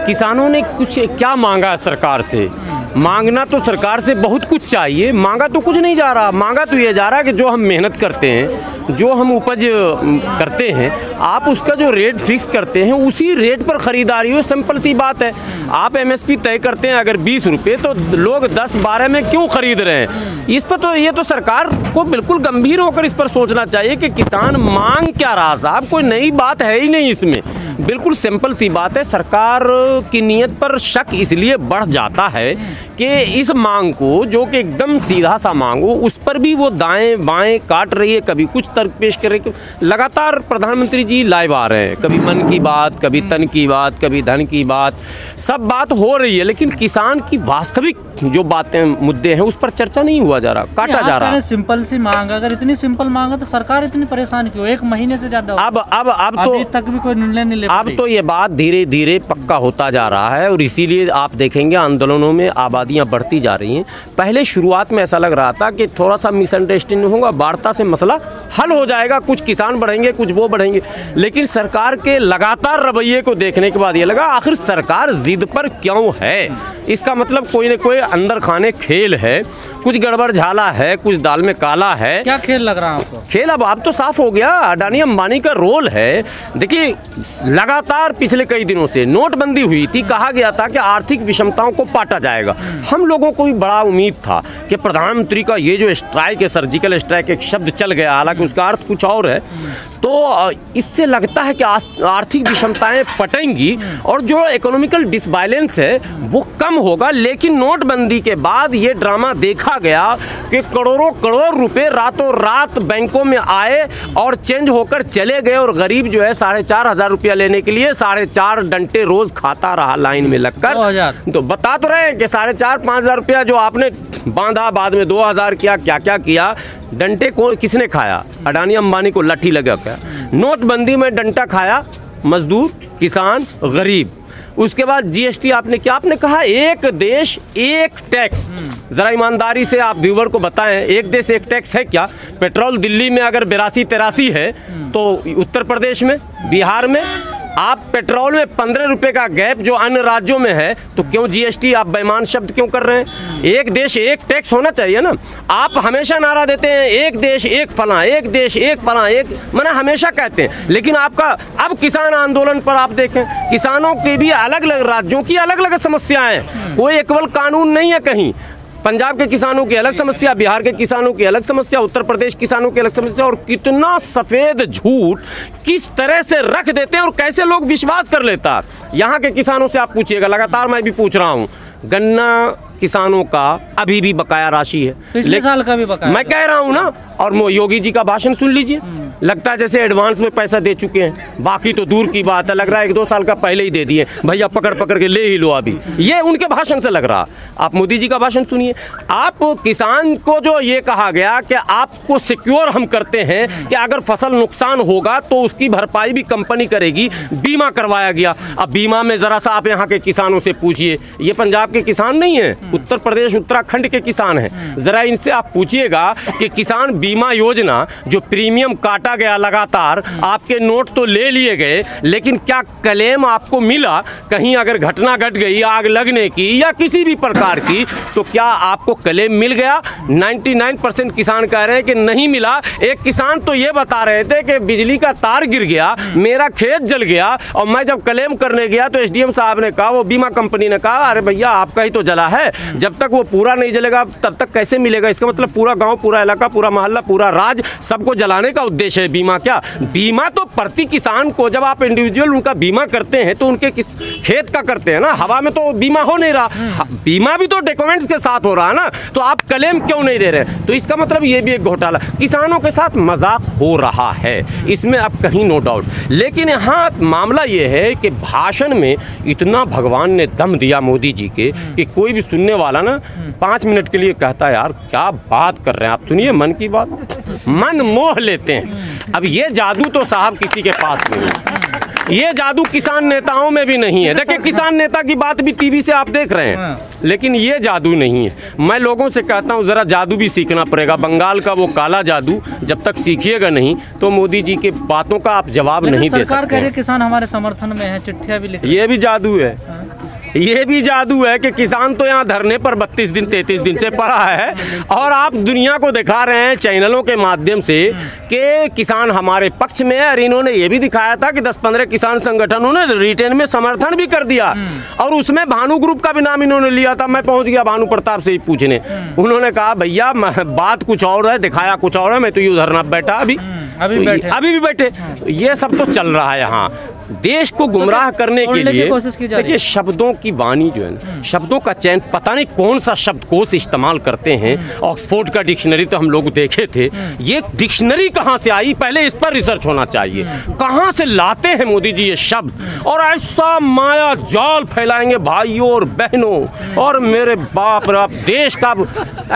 किसानों ने कुछ क्या मांगा सरकार से? मांगना तो सरकार से बहुत कुछ चाहिए, मांगा तो कुछ नहीं जा रहा। मांगा तो ये जा रहा है कि जो हम मेहनत करते हैं, जो हम उपज करते हैं, आप उसका जो रेट फिक्स करते हैं उसी रेट पर ख़रीदारी हो। सिंपल सी बात है। आप एमएसपी तय करते हैं अगर 20 रुपये, तो लोग 10-12 में क्यों ख़रीद रहे हैं? इस पर तो ये तो सरकार को बिल्कुल गंभीर होकर इस पर सोचना चाहिए कि किसान मांग क्या रहा। साहब कोई नई बात है ही नहीं इसमें, बिल्कुल सिंपल सी बात है। सरकार की नीयत पर शक इसलिए बढ़ जाता है कि इस मांग को, जो कि एकदम सीधा सा मांग हो, उस पर भी वो दाएं बाएं काट रही है। कभी कुछ तर्क पेश कर रही है। लगातार प्रधानमंत्री जी लाइव आ रहे हैं, कभी मन की बात, कभी तन की बात, कभी धन की बात, सब बात हो रही है, लेकिन किसान की वास्तविक जो बातें मुद्दे हैं उस पर चर्चा नहीं हुआ जा रहा, काटा जा रहा है। सिंपल सी मांग, अगर इतनी सिंपल मांग है तो सरकार इतनी परेशान क्यों? 1 महीने से ज्यादा अब तो अभी तक भी कोई निर्णय नहीं ले पा रही। अब तो ये बात धीरे धीरे पक्का होता जा रहा है और इसीलिए आप देखेंगे आंदोलनों में आबादियां बढ़ती जा रही हैं। पहले शुरुआत में ऐसा लग रहा था कि थोड़ा सा मिसअंडरस्टैंडिंग होगा, वार्ता से मसला हल हो जाएगा, कुछ किसान बढ़ेंगे, कुछ वो बढ़ेंगे। लेकिन सरकार के लगातार रवैये को देखने के बाद ये लगा आखिर सरकार जिद पर क्यों है। इसका मतलब कोई न कोई अंदर खाने खेल है, कुछ गड़बड़ झाला है, कुछ दाल में काला है। क्या खेल लग रहा है आपको? खेल अब तो साफ हो गया। अडानी अंबानी का रोल है। देखिए, लगातार पिछले कई दिनों से नोटबंदी हुई थी, कहा गया था कि आर्थिक विषमताओं को पाटा जाएगा। हम लोगों को भी बड़ा उम्मीद था कि प्रधानमंत्री का ये जो स्ट्राइक है, सर्जिकल स्ट्राइक, एक शब्द चल गया, हालांकि उसका अर्थ कुछ और है, तो इससे लगता है कि आर्थिक विषमताएं पटेंगी और जो इकोनॉमिकल डिसबैलेंस है वो कम होगा। लेकिन नोटबंदी के बाद ये ड्रामा देखा गया कि करोड़ों करोड़ रुपए रातों रात बैंकों में आए और चेंज होकर चले गए, और गरीब जो है 4,500 रुपया लेने के लिए 4.5 डंटे रोज खाता रहा लाइन में लगकर। तो बता तो रहे हैं कि 4,500-5,000 रुपया जो आपने बांधा, बाद में 2,000 किया, क्या क्या किया। डंटे को किसने खाया? अडानी अंबानी को लट्ठी लगा क्या? नोटबंदी में डंटा खाया मजदूर, किसान, गरीब। उसके बाद जीएसटी आपने क्या आपने कहा? एक देश एक टैक्स। जरा ईमानदारी से आप व्यूवर को बताएं, एक देश एक टैक्स है क्या? पेट्रोल दिल्ली में अगर 82-83 है तो उत्तर प्रदेश में, बिहार में आप पेट्रोल में 15 रुपए का गैप जो अन्य राज्यों में है, तो क्यों जीएसटी? आप बेईमान शब्द क्यों कर रहे हैं? एक देश एक टैक्स होना चाहिए ना। आप हमेशा नारा देते हैं एक देश एक फलां, एक देश एक फलां, एक मना हमेशा कहते हैं, लेकिन आपका अब किसान आंदोलन पर आप देखें, किसानों के भी अलग अलग राज्यों की अलग अलग समस्याएं, कोई इक्वल कानून नहीं है कहीं। पंजाब के किसानों की अलग समस्या, बिहार के किसानों की अलग समस्या, उत्तर प्रदेश किसानों की अलग समस्या, और कितना सफेद झूठ किस तरह से रख देते हैं और कैसे लोग विश्वास कर लेता। यहाँ के किसानों से आप पूछिएगा, लगातार मैं भी पूछ रहा हूँ, गन्ना किसानों का अभी भी बकाया राशि है, पिछले साल का भी बकाया, मैं कह रहा हूँ ना। और योगी जी का भाषण सुन लीजिए, लगता है जैसे एडवांस में पैसा दे चुके हैं, बाकी तो दूर की बात है, लग रहा है 1-2 साल का पहले ही दे दिए, भैया पकड़ पकड़ के ले ही लो अभी, ये उनके भाषण से लग रहा। आप मोदी जी का भाषण सुनिए। आप किसान को जो ये कहा गया कि आपको सिक्योर हम करते हैं कि अगर फसल नुकसान होगा तो उसकी भरपाई भी कंपनी करेगी, बीमा करवाया गया। अब बीमा में जरा सा आप यहाँ के किसानों से पूछिए, ये पंजाब के किसान नहीं है, उत्तर प्रदेश उत्तराखंड के किसान हैं, जरा इनसे आप पूछिएगा कि किसान बीमा योजना जो प्रीमियम काटा गया लगातार, आपके नोट तो ले लिए गए, लेकिन क्या क्लेम आपको मिला? कहीं अगर घटना घट गई आग लगने की या किसी भी प्रकार की, तो क्या आपको क्लेम मिल गया? 99% किसान कह रहे हैं कि नहीं मिला। एक किसान तो ये बता रहे थे कि बिजली का तार गिर गया, मेरा खेत जल गया, और मैं जब क्लेम करने गया तो एसडीएम साहब ने कहा, वो बीमा कंपनी ने कहा, अरे भैया आपका ही तो जला है, जब तक वो पूरा नहीं जलेगा तब तक कैसे मिलेगा? इसका मतलब पूरा गांव, पूरा इलाका, पूरा मोहल्ला, पूरा राज्य, सबको जलाने का उद्देश्य है बीमा क्या? बीमा तो प्रति किसान को, जब आप इंडिविजुअल उनका बीमा करते हैं तो उनके किस खेत का करते हैं ना, हवा में तो बीमा हो नहीं रहा, बीमा भी तो डॉक्यूमेंट्स के साथ हो रहा है ना, तो आप क्लेम क्यों नहीं दे रहे? तो इसका मतलब ये भी एक घोटाला, किसानों के साथ मजाक हो रहा है, इसमें अब कहीं नो डाउट। लेकिन यहाँ मामला ये है कि भाषण में इतना भगवान ने दम दिया मोदी जी के कि कोई भी सुनने वाला ना 5 मिनट के लिए कहता है यार क्या बात कर रहे हैं आप, सुनिए मन की बात, मन मोह लेते हैं। अब ये जादू तो साहब किसी के पास नहीं है, ये जादू किसान नेताओं में भी नहीं है। देखिए किसान नेता की बात भी टीवी से आप देख रहे हैं, लेकिन ये जादू नहीं है। मैं लोगों से कहता हूँ जरा जादू भी सीखना पड़ेगा, बंगाल का वो काला जादू, जब तक सीखिएगा नहीं तो मोदी जी के बातों का आप जवाब नहीं दे सकते। सरकार कह रही है किसान हमारे समर्थन में है, चिट्ठियां भी लिख, ये भी जादू है। ये भी जादू है कि किसान तो यहाँ धरने पर 32 दिन 33 दिन से पड़ा है और आप दुनिया को दिखा रहे हैं चैनलों के माध्यम से कि किसान हमारे पक्ष में है। और इन्होंने ये भी दिखाया था कि 10-15 किसान संगठनों ने रिटेन में समर्थन भी कर दिया और उसमें भानु ग्रुप का भी नाम इन्होंने लिया था। मैं पहुंच गया भानु प्रताप से ही पूछने, उन्होंने कहा भैया बात कुछ और है, दिखाया कुछ और है, मैं तो ये उधर ना बैठा अभी भी बैठे। ये सब तो चल रहा है यहाँ देश को गुमराह करने के लिए। देखिए शब्दों की वाणी जो है ना, शब्दों का चयन, पता नहीं कौन सा शब्दकोश इस्तेमाल करते हैं। ऑक्सफोर्ड का डिक्शनरी तो हम लोग देखे थे, ये डिक्शनरी कहाँ से आई, पहले इस पर रिसर्च होना चाहिए। कहाँ से लाते हैं मोदी जी ये शब्द और ऐसा माया जाल फैलाएंगे भाइयों और बहनों और मेरे बाप रे, देश का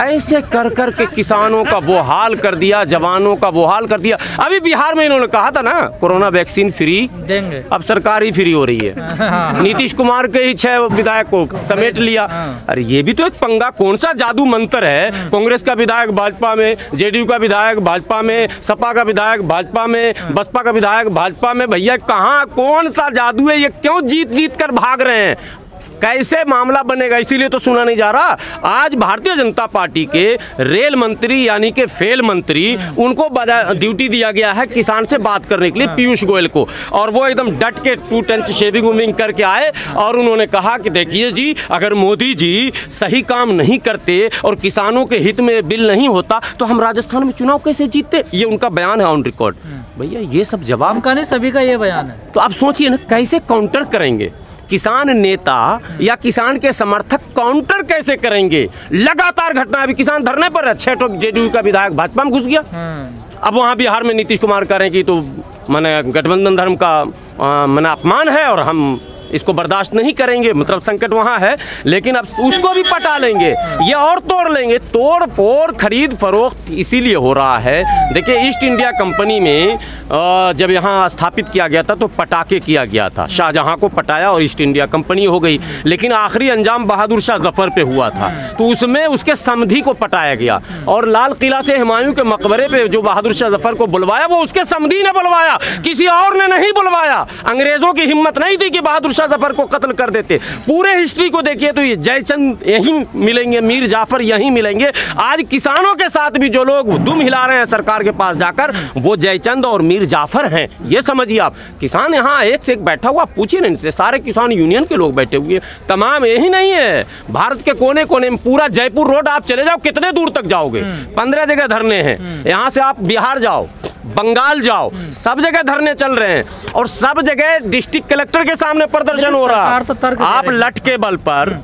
ऐसे कर कर के किसानों का वो हाल कर दिया, जवानों का वो हाल कर दिया। अभी बिहार में इन्होंने कहा था ना कोरोना वैक्सीन फ्री देंगे, अब सरकार ही फ्री हो रही है। नीतीश कुमार के ही 6 विधायक को समेट लिया। अरे ये भी तो एक पंगा, कौन सा जादू मंत्र है। कांग्रेस का विधायक भाजपा में, जेडीयू का विधायक भाजपा में, सपा का विधायक भाजपा में, बसपा का विधायक भाजपा में। भैया कहाँ कौन सा जादू है, ये क्यों जीत कर भाग रहे हैं, कैसे मामला बनेगा, इसीलिए तो सुना नहीं जा रहा। आज भारतीय जनता पार्टी के रेल मंत्री यानी कि फेल मंत्री, उनको ड्यूटी दिया गया है किसान से बात करने के लिए, पीयूष गोयल को, और वो एकदम डट के 2 टंच शेविंग वूमिंग करके आए और उन्होंने कहा कि देखिए जी, अगर मोदी जी सही काम नहीं करते और किसानों के हित में बिल नहीं होता तो हम राजस्थान में चुनाव कैसे जीतते। ये उनका बयान है ऑन रिकॉर्ड। भैया ये सब जवाब का नहीं, सभी का ये बयान है। तो आप सोचिए ना कैसे काउंटर करेंगे किसान नेता या किसान के समर्थक, काउंटर कैसे करेंगे। लगातार घटना, अभी किसान धरने पर है, 6 जेडीयू का विधायक भाजपा में घुस गया। अब वहाँ बिहार में नीतीश कुमार कह रहे हैं कि तो माने गठबंधन धर्म का माने अपमान है और हम इसको बर्दाश्त नहीं करेंगे, मतलब संकट वहाँ है। लेकिन अब उसको भी पटा लेंगे, ये और तोड़ लेंगे। तोड़ फोड़ खरीद फरोख्त इसीलिए हो रहा है। देखिए ईस्ट इंडिया कंपनी में जब यहाँ स्थापित किया गया था तो पटाके किया गया था, शाहजहाँ को पटाया और ईस्ट इंडिया कंपनी हो गई। लेकिन आखिरी अंजाम बहादुर शाह जफर पे हुआ था, तो उसमें उसके समधी को पटाया गया और लाल किला से हुमायूं के मकबरे पे जो बहादुर शाह जफर को बुलवाया वो उसके समधी ने बुलवाया, किसी और ने नहीं बुलवाया। अंग्रेजों की हिम्मत नहीं थी कि बहादुर जफर को कत्ल कर देते। पूरे हिस्ट्री को देखिए तो ये जयचंद यहीं मिलेंगे, मीर जाफर यहीं मिलेंगे। आज किसानों के साथ भी जो लोग दुम हिला रहे हैं सरकार के पास जाकर, वो जयचंद और मीर जाफर हैं। ये समझिए आप, किसान यहाँ एक से एक बैठा हुआ, पूछिए ना इनसे, सारे किसान यूनियन के लोग बैठे हुए तमाम। यही नहीं है, भारत के कोने कोने में पूरा जयपुर रोड आप चले जाओ, कितने दूर तक जाओगे, 15 जगह धरने हैं। यहाँ से आप बिहार जाओ, बंगाल जाओ, सब जगह धरने चल रहे हैं और सब जगह डिस्ट्रिक्ट कलेक्टर के सामने प्रदर्शन हो रहा है। आप लट के बल पर,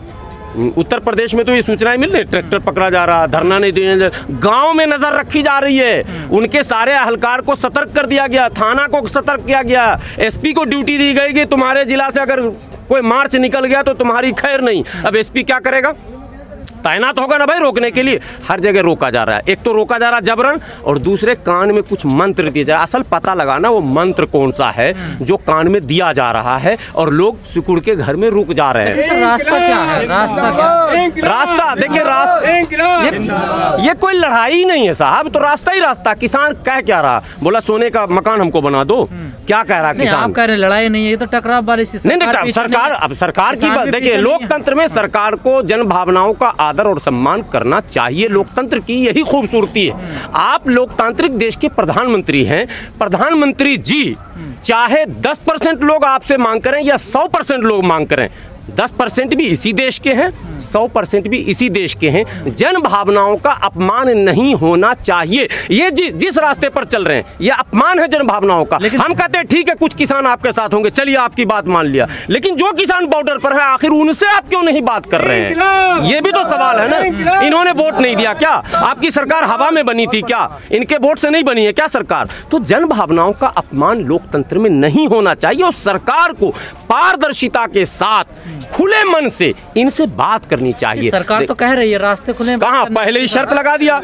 उत्तर प्रदेश में तो ये सूचनाएं मिल रही, ट्रैक्टर पकड़ा जा रहा, धरना नहीं देने, गांव में नजर रखी जा रही है। उनके सारे अहलकार को सतर्क कर दिया गया, थाना को सतर्क किया गया, एसपी को ड्यूटी दी गई कि तुम्हारे जिला से अगर कोई मार्च निकल गया तो तुम्हारी खैर नहीं। अब एसपी क्या करेगा, तैनात होगा ना भाई रोकने के लिए। हर जगह रोका जा रहा है, एक तो रोका जा रहा है जबरन और दूसरे कान में कुछ मंत्र दिए जा। असल पता लगाना वो मंत्र कौन सा है जो कान में दिया जा रहा है और लोग सिकुड़ के घर में रुक जा रहे हैं। रास्ता क्या है, रास्ता क्या, रास्ता देखिए, ये कोई लड़ाई नहीं है साहब, तो रास्ता ही रास्ता। किसान कह क्या रहा, बोला सोने का मकान हमको बना दो, क्या कह रहा किसान? आप कह रहे लड़ाई नहीं है, ये तो टकराव वाली नहीं। सरकार, अब सरकार की बात देखिए, लोकतंत्र में सरकार को जन भावनाओं का आदर और सम्मान करना चाहिए। लोकतंत्र की यही खूबसूरती है। आप लोकतांत्रिक देश के प्रधानमंत्री हैं, प्रधानमंत्री जी चाहे 10% लोग आपसे मांग करें या 100% लोग मांग करें, 10% भी इसी देश के हैं, 100% भी इसी देश के हैं। जन भावनाओं का अपमान नहीं होना चाहिए। ये जिस रास्ते पर चल रहे हैं ये अपमान है जन भावनाओं का। हम कहते हैं ठीक है कुछ किसान आपके साथ होंगे, चलिए आपकी बात मान लिया, लेकिन जो किसान बॉर्डर पर है आखिर उनसे आप क्यों नहीं बात कर रहे हैं? ये भी तो सवाल है ना। इन्होंने वोट नहीं दिया क्या? आपकी सरकार हवा में बनी थी क्या? इनके वोट से नहीं बनी है क्या सरकार? तो जन भावनाओं का अपमान लोकतंत्र में नहीं होना चाहिए और सरकार को पारदर्शिता के साथ खुले मन से इनसे बात करनी चाहिए। सरकार तो कह रही है रास्ते खुले, कहाँ पहले ही शर्त लगा दिया,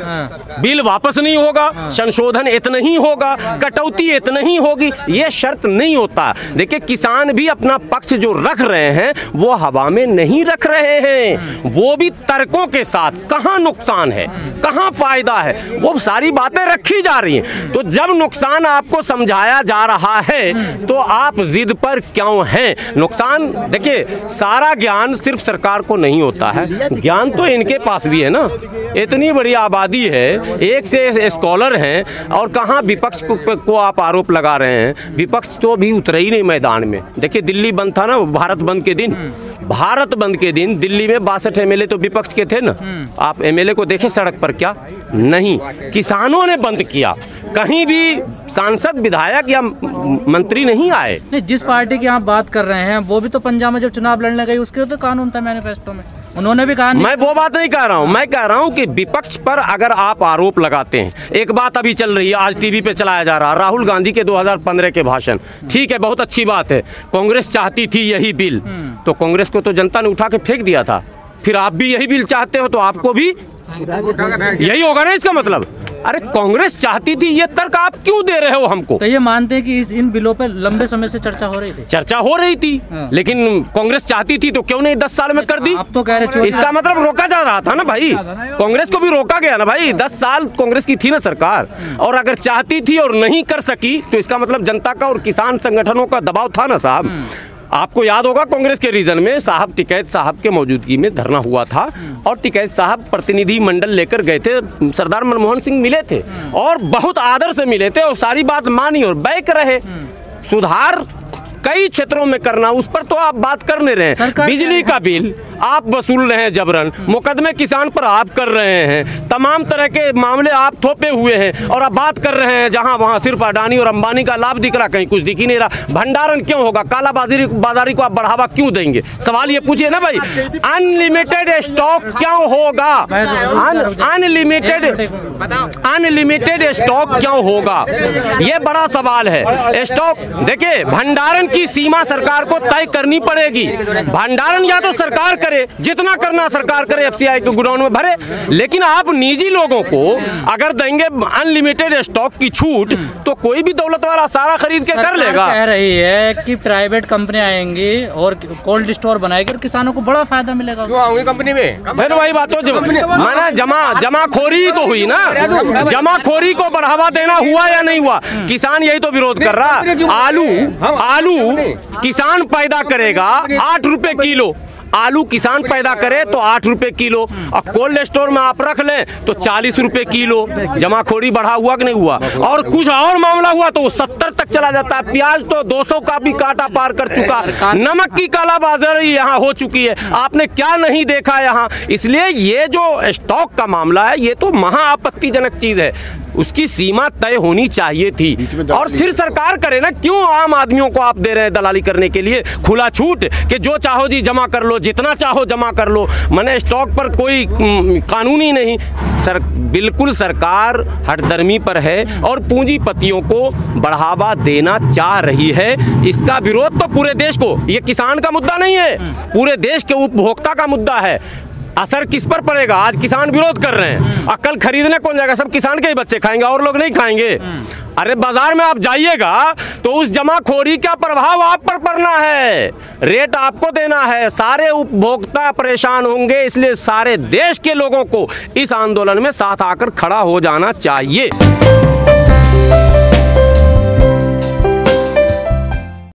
बिल वापस नहीं होगा, संशोधन इतना ही होगा, कटौती इतना ही होगी, ये शर्त नहीं होता। देखिए किसान भी अपना पक्ष जो रख रहे हैं वो हवा में नहीं रख रहे हैं, वो भी तर्कों के साथ कहाँ नुकसान है कहाँ फायदा है वो सारी बातें रखी जा रही हैं। तो जब नुकसान आपको समझाया जा रहा है तो आप जिद पर क्यों हैं? नुकसान देखिए सारा ज्ञान सिर्फ सरकार को नहीं होता है, ज्ञान तो इनके पास भी है ना। इतनी बड़ी आबादी है, एक से स्कॉलर हैं और कहाँ विपक्ष को आप आरोप लगा रहे हैं। विपक्ष तो भी उतरे ही नहीं मैदान में। देखिए दिल्ली बंद था ना, भारत बंद के दिन, भारत बंद के दिन दिल्ली में 62 एमएलए तो विपक्ष के थे ना। आप एमएलए को देखे सड़क पर, क्या नहीं, किसानों ने बंद किया, कहीं भी सांसद विधायक या मंत्री नहीं आए। नहीं, जिस पार्टी की आप बात कर रहे हैं वो भी तो पंजाब में जब चुनाव लड़ने गई उसके तो कानून था मैनिफेस्टो में, उन्होंने भी कहा। मैं वो बात नहीं कह रहा हूँ, मैं कह रहा हूँ कि विपक्ष पर अगर आप आरोप लगाते हैं, एक बात अभी चल रही है, आज टीवी पे चलाया जा रहा, राहुल गांधी के 2015 के भाषण, ठीक है बहुत अच्छी बात है, कांग्रेस चाहती थी यही बिल, तो कांग्रेस को तो जनता ने उठा के फेंक दिया था। फिर आप भी यही बिल चाहते हो तो आपको भी यही होगा ना, इसका मतलब। अरे कांग्रेस चाहती थी, ये तर्क आप क्यों दे रहे हो हमको? तो ये मानते हैं कि इन बिलों पे लंबे समय से चर्चा हो रही थी, चर्चा हो रही थी, लेकिन कांग्रेस चाहती थी तो क्यों नहीं 10 साल में कर दी? आप तो कह रहे, इसका मतलब रोका जा रहा था ना भाई, कांग्रेस को भी रोका गया ना भाई। 10 साल कांग्रेस की थी ना सरकार, और अगर चाहती थी और नहीं कर सकी तो इसका मतलब जनता का और किसान संगठनों का दबाव था ना साहब। आपको याद होगा कांग्रेस के रीजन में साहब टिकैत साहब के मौजूदगी में धरना हुआ था और टिकैत साहब प्रतिनिधि मंडल लेकर गए थे, सरदार मनमोहन सिंह मिले थे और बहुत आदर से मिले थे और सारी बात मानी और बैक रहे। सुधार कई क्षेत्रों में करना, उस पर तो आप बात कर नहीं रहे हैं। बिजली का बिल आप वसूल रहे हैं जबरन, मुकदमे किसान पर आप कर रहे हैं, तमाम तरह के मामले आप थोपे हुए हैं और आप बात कर रहे हैं जहां वहां सिर्फ अडानी और अंबानी का लाभ दिख रहा, कहीं कुछ दिख ही नहीं रहा। भंडारण क्यों होगा? काला बाजारी को आप बढ़ावा क्यों देंगे? सवाल ये पूछिए ना भाई। अनलिमिटेड स्टॉक क्यों होगा? अनलिमिटेड स्टॉक क्यों होगा? ये बड़ा सवाल है। स्टॉक देखिए, भंडारण की सीमा सरकार को तय करनी पड़ेगी। भंडारण या तो सरकार करे, जितना करना सरकार करे, एफसीआई के गोडाउन में भरे, लेकिन आप निजी लोगों को अगर देंगे अनलिमिटेड स्टॉक की छूट तो कोई भी दौलत वाला सारा खरीद के कर लेगा। कह रही है कि प्राइवेट कंपनी आएंगी और कोल्ड स्टोर बनाएगी और किसानों को बड़ा फायदा मिलेगा। क्यों आऊंगी कंपनी में? फिर वही बात हो, माना जमाखोरी तो हुई ना, जमाखोरी को बढ़ावा देना हुआ या नहीं हुआ? किसान यही तो विरोध कर रहा। आलू किसान पैदा करेगा 8 रुपए किलो, आलू किसान पैदा करे तो 8 रुपए किलो, और कोल्ड स्टोर में आप रख लें तो 40 रुपए किलो। जमाखोरी बढ़ा हुआ कि नहीं हुआ? और कुछ और मामला हुआ तो 70 तक चला जाता है। प्याज तो 200 का भी कांटा पार कर चुका, नमक की कालाबाजारी यहाँ हो चुकी है। आपने क्या नहीं देखा यहाँ? इसलिए ये जो स्टॉक का मामला है ये तो महा आपत्तिजनक चीज है, उसकी सीमा तय होनी चाहिए थी और फिर सरकार करे ना। क्यों आम आदमियों को आप दे रहे हैं दलाली करने के लिए खुला छूट कि जो चाहो जी जमा कर लो, जितना चाहो जमा कर लो, मैंने स्टॉक पर कोई कानून ही नहीं। बिल्कुल सरकार हठधर्मी पर है और पूंजीपतियों को बढ़ावा देना चाह रही है। इसका विरोध तो पूरे देश को, ये किसान का मुद्दा नहीं है, पूरे देश के उपभोक्ता का मुद्दा है। असर किस पर पड़ेगा? आज किसान विरोध कर रहे हैं, अकल खरीदने कौन जाएगा? सब किसान के ही बच्चे खाएंगे और लोग नहीं खाएंगे। अरे बाजार में आप जाइएगा तो उस जमाखोरी का प्रभाव आप पर पड़ना है, रेट आपको देना है, सारे उपभोक्ता परेशान होंगे। इसलिए सारे देश के लोगों को इस आंदोलन में साथ आकर खड़ा हो जाना चाहिए।